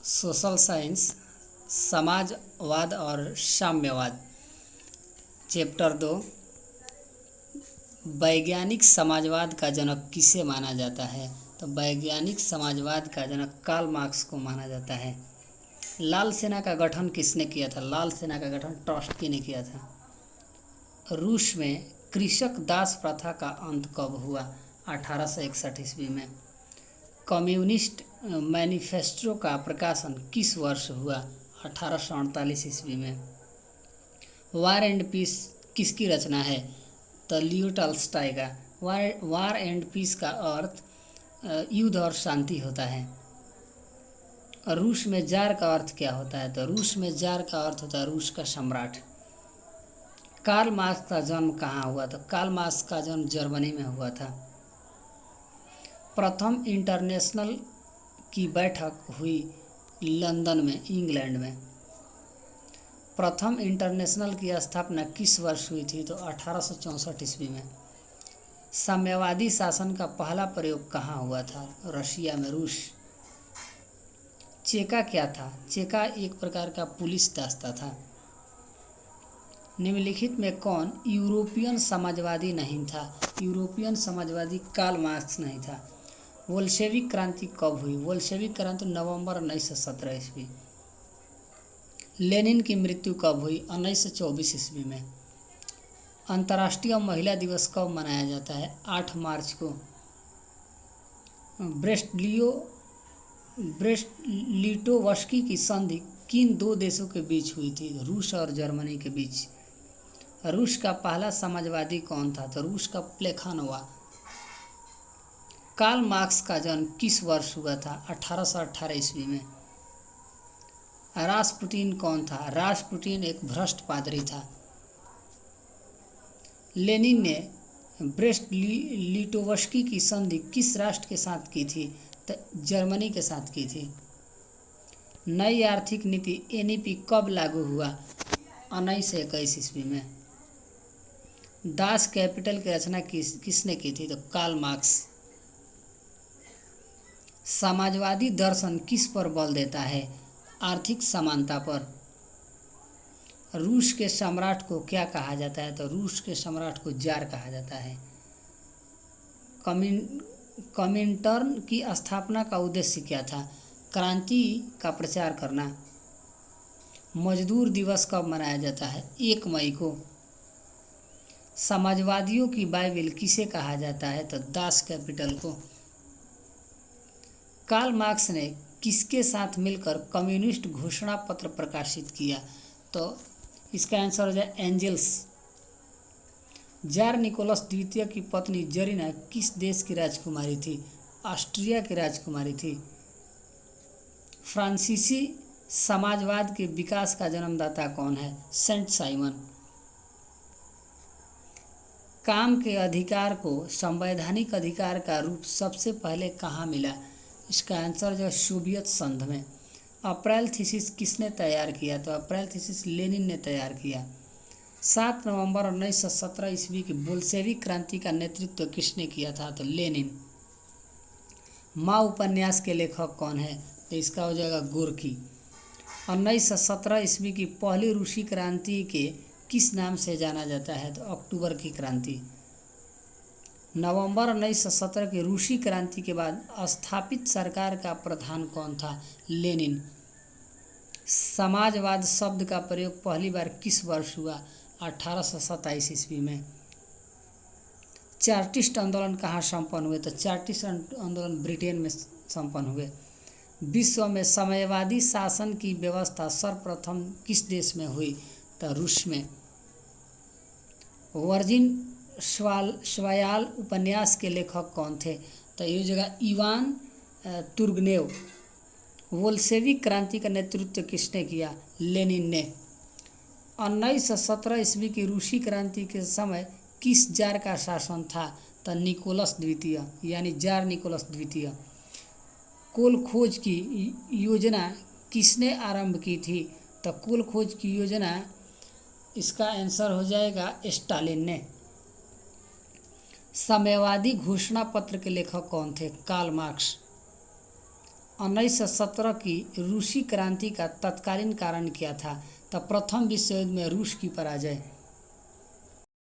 Social science, समाजवाद और साम्यवाद। Chapter 2। वैज्ञानिक समाजवाद का जनक किसे माना जाता है? तो वैज्ञानिक समाजवाद का जनक कार्ल मार्क्स को माना जाता है। लाल सेना का गठन किसने किया था? लाल सेना का गठन ट्रॉट्स्की ने किया था। रूस में कृषक दास प्रथा का अंत कब हुआ? 1861 ईस्वी में। कम्युनिस्ट मैनिफेस्टो का प्रकाशन किस वर्ष हुआ? 1848 ईस्वी में। वार एंड पीस किसकी रचना है? तो लियो टॉल्स्टॉय का। वार एंड पीस का अर्थ युद्ध और शांति होता है। और रूस में जार का अर्थ क्या होता है? तो रूस में जार का अर्थ होता है रूस का सम्राट। कार्ल मार्क्स का जन्म कहाँ हुआ? तो कार्ल मार्क्स का जन्म जर्मनी में हुआ था। प्रथम इंटरनेशनल की बैठक हुई लंदन में, इंग्लैंड में। प्रथम इंटरनेशनल की स्थापना किस वर्ष हुई थी? तो 1864 ईस्वी में। साम्यवादी शासन का पहला प्रयोग कहाँ हुआ था? रशिया में, रूस। चेका क्या था? चेका एक प्रकार का पुलिस दस्ता था। निम्नलिखित में कौन यूरोपियन समाजवादी नहीं था? यूरोपियन समाजवादी कार्ल मार्क्स नहीं था। बोल्शेविक क्रांति कब हुई? बोल्शेविक क्रांति नवंबर 1917 ईस्वी। लेनिन की मृत्यु कब हुई? 1924 ईस्वी में। अंतर्राष्ट्रीय महिला दिवस कब मनाया जाता है? 8 मार्च को। ब्रेस्ट-लिटोवस्की की संधि किन दो देशों के बीच हुई थी? रूस और जर्मनी के बीच। रूस का पहला समाजवादी कौन था? तो रूस का प्लेखानोवा। कार्ल मार्क्स का जन्म किस वर्ष हुआ था? 1818 ईस्वी में। रासपुटिन कौन था? रासपुटिन एक भ्रष्ट पादरी था। लेनिन ने ब्रेस्ट-लिटोवस्की की संधि किस राष्ट्र के साथ की थी? तो जर्मनी के साथ की थी। नई आर्थिक नीति एनईपी कब लागू हुआ? 1921 ईस्वी में। दास कैपिटल की रचना किसने की थी? तो कार्ल मार्क्स। समाजवादी दर्शन किस पर बल देता है? आर्थिक समानता पर। रूस के सम्राट को क्या कहा जाता है? तो रूस के सम्राट को जार कहा जाता है। कमिंटर्न की स्थापना का उद्देश्य क्या था? क्रांति का प्रचार करना। मजदूर दिवस कब मनाया जाता है? 1 मई को। समाजवादियों की बाइबिल किसे कहा जाता है? तो दास कैपिटल को। कार्ल मार्क्स ने किसके साथ मिलकर कम्युनिस्ट घोषणा पत्र प्रकाशित किया? तो इसका आंसर हो जाए एंजल्स। जार निकोलस द्वितीय की पत्नी जरीना किस देश की राजकुमारी थी? ऑस्ट्रिया की राजकुमारी थी। फ्रांसीसी समाजवाद के विकास का जन्मदाता कौन है? Saint Simon. काम के अधिकार को संवैधानिक अधिकार का रूप सबसे पहले कहाँ मिला? इसका आंसर जो सोवियत संघ में। अप्रैल थीसिस किसने तैयार किया? तो अप्रैल थीसिस लेनिन ने तैयार किया। 7 नवंबर 1917 ईस्वी की बोल्शेविक क्रांति का नेतृत्व किसने किया था? तो लेनिन। माँ उपन्यास के लेखक कौन है? तो इसका हो जाएगा गोर्की। 1917 ईस्वी की पहली रूसी क्रांति के किस नाम से जाना जाता है? तो अक्टूबर की क्रांति। नवंबर 1917 की रूसी क्रांति के बाद स्थापित सरकार का प्रधान कौन था? लेनिन। समाजवाद शब्द का प्रयोग पहली बार किस वर्ष हुआ? 1827 ईस्वी में। चार्टिस्ट आंदोलन कहाँ संपन्न हुए? तो चार्टिस्ट आंदोलन ब्रिटेन में संपन्न हुए। विश्व में साम्यवादी शासन की व्यवस्था सर्वप्रथम किस देश में हुई? तो रूस में। वर्जिन श्वायाल उपन्यास के लेखक कौन थे? तो ये जगह इवान तुर्गनेव। बोल्शेविक क्रांति का नेतृत्व किसने किया? लेनिन ने। 1917 ईस्वी की रूसी क्रांति के समय किस जार का शासन था? तो निकोलस द्वितीय, यानी जार निकोलस द्वितीय। कोल खोज की योजना किसने आरंभ की थी? तो कोल खोज की योजना, इसका आंसर हो जाएगा स्टालिन ने। साम्यवादी घोषणा पत्र के लेखक कौन थे? Karl Marx. 1917 की रूसी क्रांति का तत्कालीन कारण क्या था? तो प्रथम विश्व युद्ध में रूस की पराजय।